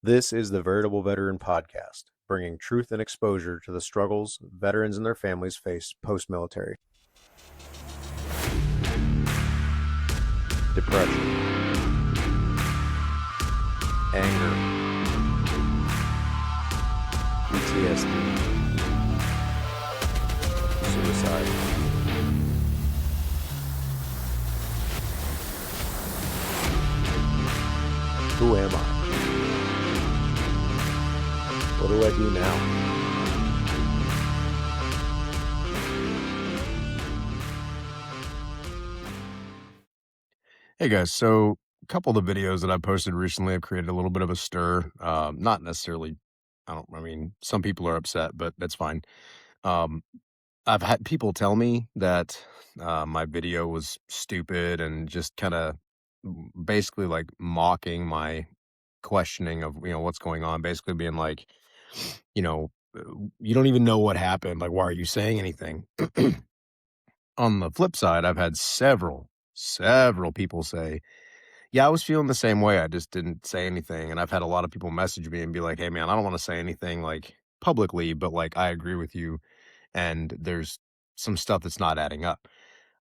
This is the Veritable Veteran podcast, bringing truth and exposure to the struggles veterans and their families face post-military. Depression, anger, PTSD, suicide. Who am I? What do I do now? Hey guys, so a couple of the videos that I posted recently have created a little bit of a stir. Not necessarily, I mean, some people are upset, but that's fine. Um, I've had people tell me that my video was stupid and just kind of basically like mocking my questioning of, what's going on, basically being like, you know, you don't even know what happened. Like, why are you saying anything? On the flip side, I've had several people say, yeah, I was feeling the same way. I just didn't say anything. And I've had a lot of people message me and be like, hey, man, I don't want to say anything like publicly, but like, I agree with you. And there's some stuff that's not adding up.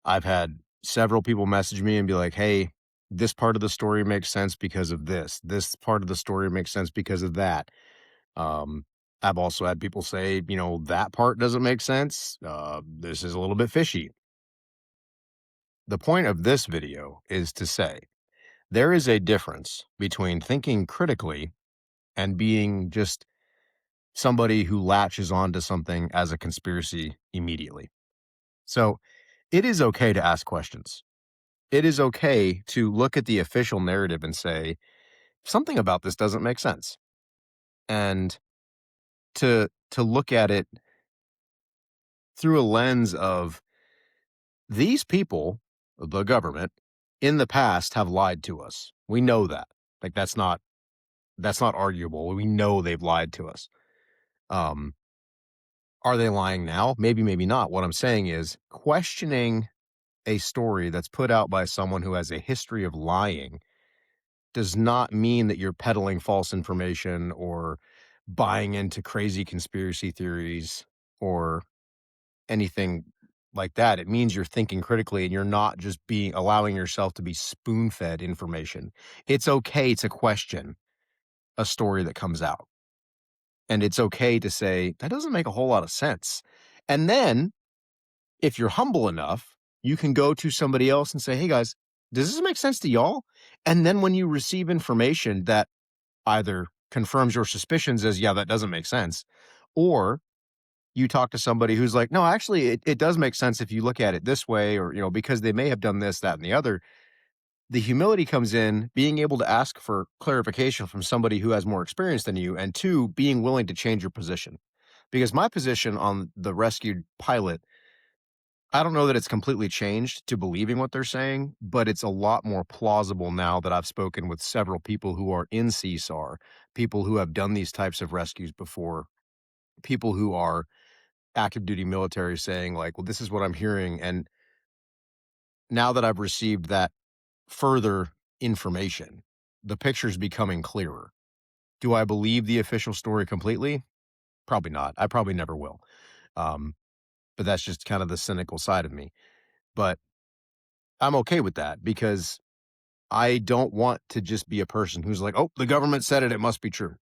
I've had several people message me and be like, hey, this part of the story makes sense because of this. This part of the story makes sense because of that. Um, I've also had people say, that part doesn't make sense. This is a little bit fishy. The point of this video is to say, there is a difference between thinking critically and being just somebody who latches onto something as a conspiracy immediately. So it is okay to ask questions. It is okay to look at the official narrative and say, something about this doesn't make sense. And to look at it through a lens of these people, the government, in the past have lied to us. We know that. Like that's not arguable. We know they've lied to us. Um, Are they lying now? Maybe, maybe not. What I'm saying is questioning a story that's put out by someone who has a history of lying does not mean that you're peddling false information or buying into crazy conspiracy theories or anything like that. It means you're thinking critically and you're not just being allowing yourself to be spoon-fed information. It's okay to question a story that comes out. And it's okay to say, that doesn't make a whole lot of sense. And then if you're humble enough, you can go to somebody else and say, hey guys, does this make sense to y'all? And then when you receive information that either confirms your suspicions as, yeah, that doesn't make sense, or you talk to somebody who's like, no, actually, it does make sense if you look at it this way, or, because they may have done this, that, and the other. The humility comes in being able to ask for clarification from somebody who has more experience than you, and two, being willing to change your position. Because my position on the rescued pilot, I don't know that it's completely changed to believing what they're saying, but it's a lot more plausible now that I've spoken with several people who are in CSAR, people who have done these types of rescues before, people who are active duty military saying like, well, this is what I'm hearing. And now that I've received that further information, the picture's becoming clearer. Do I believe the official story completely? Probably not. I probably never will. Um, but that's just kind of the cynical side of me. But I'm okay with that because I don't want to just be a person who's like, oh, the government said it, it must be true.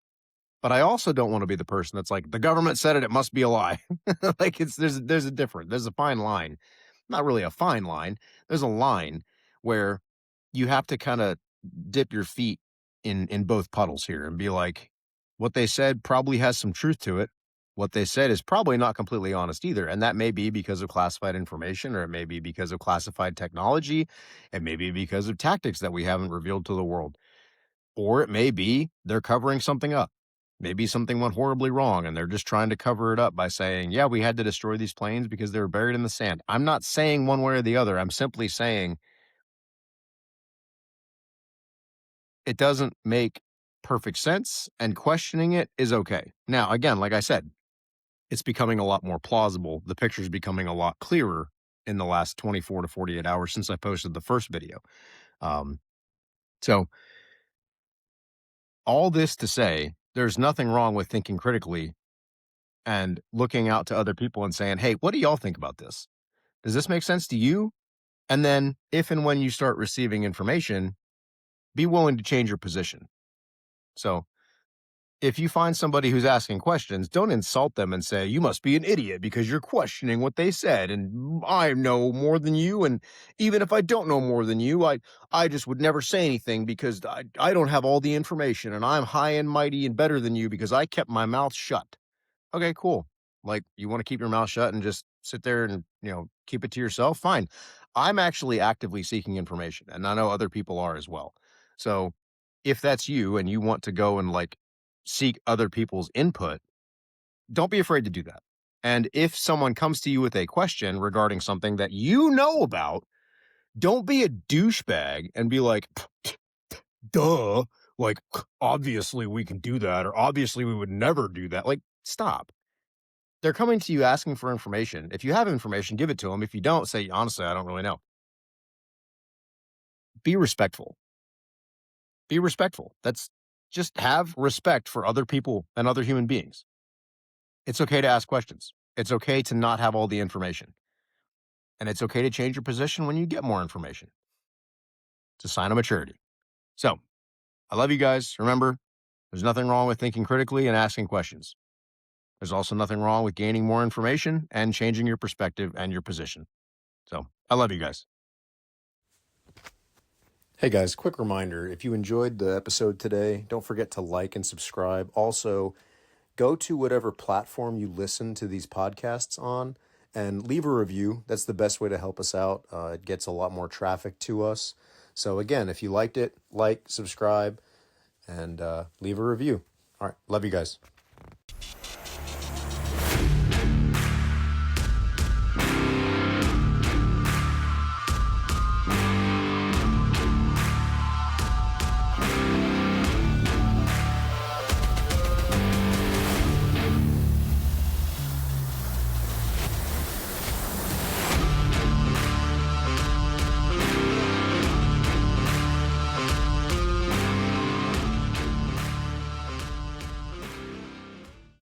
But I also don't want to be the person that's like, the government said it, it must be a lie. Like there's a difference. There's a fine line. Not really a fine line. There's a line where you have to kind of dip your feet in both puddles here and be like, what they said probably has some truth to it. What they said is probably not completely honest either. And that may be because of classified information, or it may be because of classified technology. It may be because of tactics that we haven't revealed to the world. Or it may be they're covering something up. Maybe something went horribly wrong and they're just trying to cover it up by saying, yeah, we had to destroy these planes because they were buried in the sand. I'm not saying one way or the other. I'm simply saying it doesn't make perfect sense, and questioning it is okay. Now, again, like I said, it's becoming a lot more plausible. The picture's becoming a lot clearer in the last 24 to 48 hours since I posted the first video. Um, so all this to say, there's nothing wrong with thinking critically and looking out to other people and saying, hey, what do y'all think about this? Does this make sense to you? And then if and when you start receiving information, be willing to change your position. So if you find somebody who's asking questions, don't insult them and say, you must be an idiot because you're questioning what they said. And I know more than you. And even if I don't know more than you, I just would never say anything because I don't have all the information and I'm high and mighty and better than you because I kept my mouth shut. Okay, cool. Like, you want to keep your mouth shut and just sit there and, keep it to yourself? Fine. I'm actually actively seeking information, and I know other people are as well. So, if that's you and you want to go and like seek other people's input, don't be afraid to do that. And if someone comes to you with a question regarding something that you know about, don't be a douchebag and be like, duh, like, obviously we can do that, or obviously we would never do that. Like, stop. They're coming to you asking for information. If you have information, give it to them. If you don't, say, honestly, I don't really know. Be respectful. Be respectful. That's just have respect for other people and other human beings. It's okay to ask questions. It's okay to not have all the information. And it's okay to change your position when you get more information. It's a sign of maturity. So, I love you guys. Remember, there's nothing wrong with thinking critically and asking questions. There's also nothing wrong with gaining more information and changing your perspective and your position. So, I love you guys. Hey guys, quick reminder, if you enjoyed the episode today, don't forget to like and subscribe. Also, go to whatever platform you listen to these podcasts on and leave a review. That's the best way to help us out. It gets a lot more traffic to us. So again, if you liked it, like, subscribe, and leave a review. All right, love you guys.